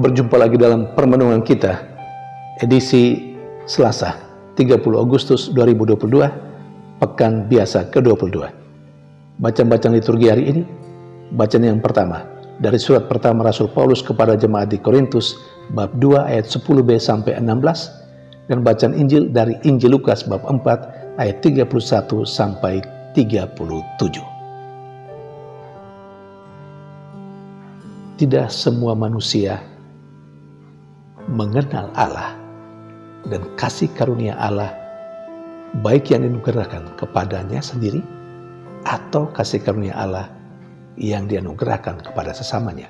Berjumpa lagi dalam permenungan kita, edisi Selasa, 30 Agustus 2022, Pekan Biasa ke-22. Bacaan-bacaan liturgi hari ini, bacaan yang pertama, dari surat pertama Rasul Paulus kepada jemaat di Korintus, bab 2 ayat 10b sampai 16, dan bacaan Injil dari Injil Lukas bab 4 ayat 31 sampai 37. Tidak semua manusia mengenal Allah dan kasih karunia Allah, baik yang dianugerahkan kepadanya sendiri atau kasih karunia Allah yang dianugerahkan kepada sesamanya.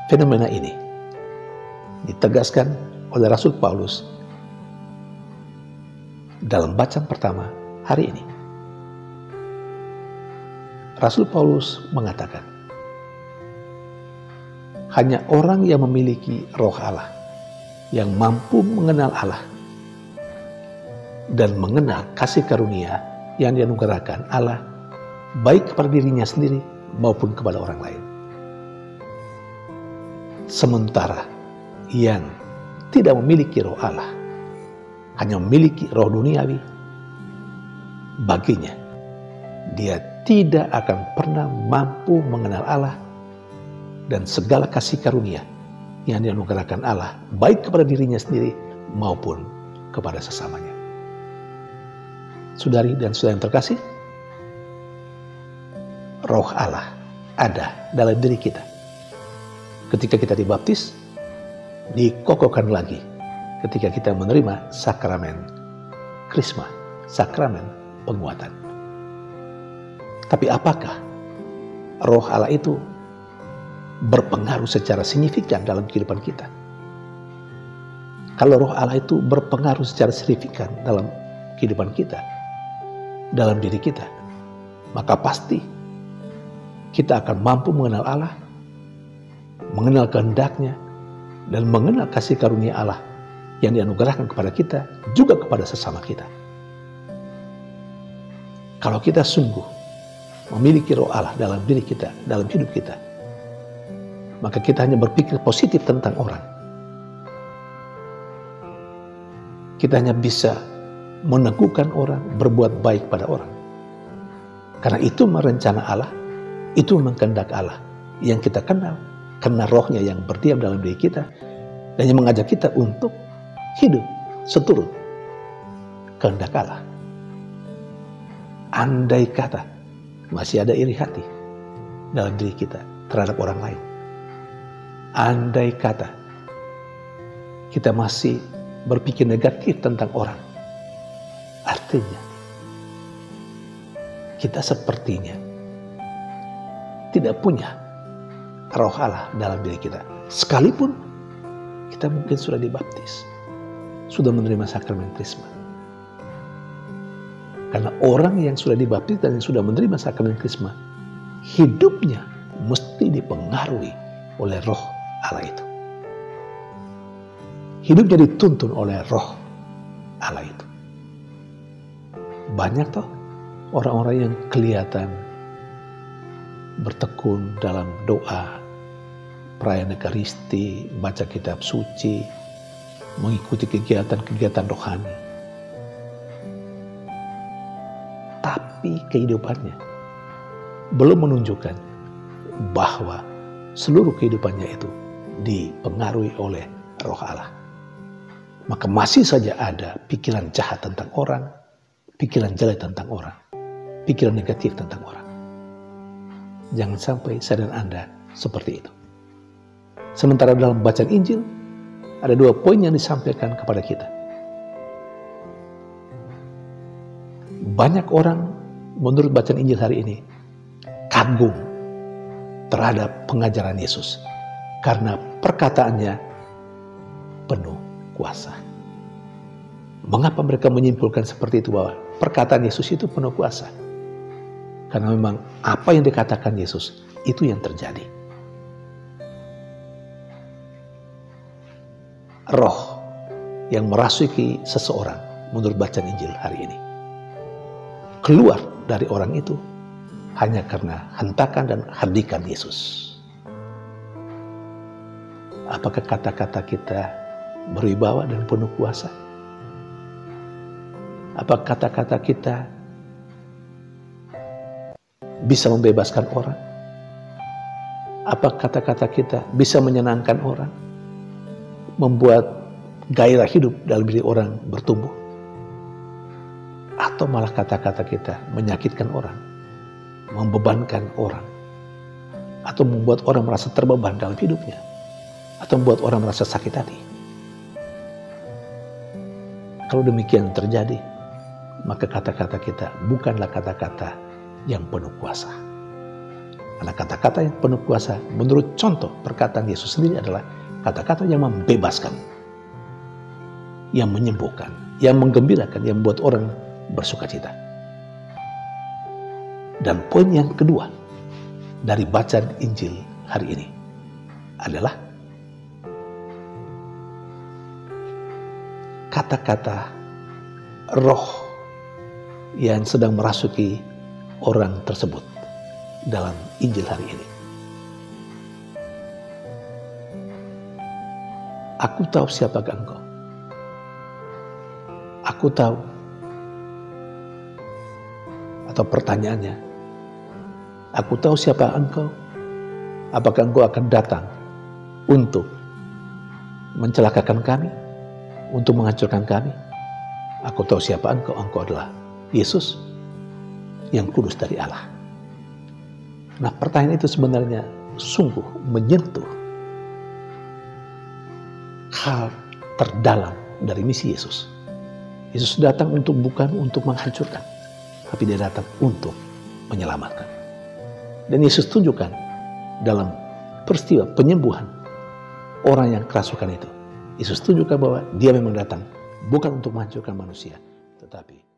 Fenomena ini ditegaskan oleh Rasul Paulus dalam bacaan pertama hari ini. Rasul Paulus mengatakan, hanya orang yang memiliki roh Allah yang mampu mengenal Allah dan mengenal kasih karunia yang dianugerahkan Allah baik kepada dirinya sendiri maupun kepada orang lain. Sementara yang tidak memiliki roh Allah, hanya memiliki roh duniawi, baginya dia tidak akan pernah mampu mengenal Allah dan segala kasih karunia yang dianugerahkan Allah baik kepada dirinya sendiri maupun kepada sesamanya. Saudari dan saudara yang terkasih, roh Allah ada dalam diri kita. Ketika kita dibaptis, dikokohkan lagi ketika kita menerima sakramen Krisma, sakramen penguatan. Tapi apakah roh Allah itu berpengaruh secara signifikan dalam kehidupan kita? Kalau roh Allah itu berpengaruh secara signifikan dalam kehidupan kita, dalam diri kita, maka pasti kita akan mampu mengenal Allah, mengenal kehendaknya, dan mengenal kasih karunia Allah yang dianugerahkan kepada kita, juga kepada sesama kita. Kalau kita sungguh memiliki roh Allah dalam diri kita, dalam hidup kita, maka kita hanya berpikir positif tentang orang. Kita hanya bisa meneguhkan orang, berbuat baik pada orang. Karena itu merencana Allah, itu memang kehendak Allah yang kita kenal. Karena rohnya yang berdiam dalam diri kita dan yang mengajak kita untuk hidup seturut kehendak Allah. Andai kata masih ada iri hati dalam diri kita terhadap orang lain, andai kata kita masih berpikir negatif tentang orang, artinya kita sepertinya tidak punya roh Allah dalam diri kita. Sekalipun kita mungkin sudah dibaptis, sudah menerima sakramen Krisma. Karena orang yang sudah dibaptis dan yang sudah menerima sakramen Krisma, hidupnya mesti dipengaruhi oleh roh Allah itu. Hidupnya dituntun oleh roh Allah itu. Banyak toh orang-orang yang kelihatan bertekun dalam doa, perayaan Ekaristi, baca kitab suci, mengikuti kegiatan-kegiatan rohani. Tapi kehidupannya belum menunjukkan bahwa seluruh kehidupannya itu dipengaruhi oleh roh Allah. Maka masih saja ada pikiran jahat tentang orang, pikiran jelek tentang orang, pikiran negatif tentang orang. Jangan sampai saya dan Anda seperti itu. Sementara dalam bacaan Injil, ada 2 poin yang disampaikan kepada kita. Banyak orang menurut bacaan Injil hari ini kagum terhadap pengajaran Yesus karena perkataannya penuh kuasa. Mengapa mereka menyimpulkan seperti itu, bahwa perkataan Yesus itu penuh kuasa? Karena memang apa yang dikatakan Yesus itu yang terjadi. Roh yang merasuki seseorang menurut bacaan Injil hari ini keluar dari orang itu hanya karena hentakan dan hardikan Yesus. Apakah kata-kata kita berwibawa dan penuh kuasa? Apakah kata-kata kita bisa membebaskan orang? Apa kata-kata kita bisa menyenangkan orang? Membuat gairah hidup dalam diri orang bertumbuh? Atau malah kata-kata kita menyakitkan orang, membebankan orang, atau membuat orang merasa terbeban dalam hidupnya, atau membuat orang merasa sakit hati? Kalau demikian terjadi, maka kata-kata kita bukanlah kata-kata yang penuh kuasa. Karena kata-kata yang penuh kuasa, menurut contoh perkataan Yesus sendiri, adalah kata-kata yang membebaskan, yang menyembuhkan, yang menggembirakan, yang membuat orang bersukacita. Dan poin yang kedua dari bacaan Injil hari ini adalah kata-kata roh yang sedang merasuki orang tersebut dalam Injil hari ini. Aku tahu siapakah engkau. Aku tahu. Atau pertanyaannya, aku tahu siapa engkau. Apakah engkau akan datang untuk mencelakakan kami, untuk menghancurkan kami? Aku tahu siapa engkau. Engkau adalah Yesus yang kudus dari Allah. Nah, pertanyaan itu sebenarnya sungguh menyentuh hal terdalam dari misi Yesus. Yesus datang bukan untuk menghancurkan, tapi dia datang untuk menyelamatkan. Dan Yesus tunjukkan dalam peristiwa penyembuhan orang yang kerasukan itu. Yesus tunjukkan bahwa dia memang datang bukan untuk menghancurkan manusia, tetapi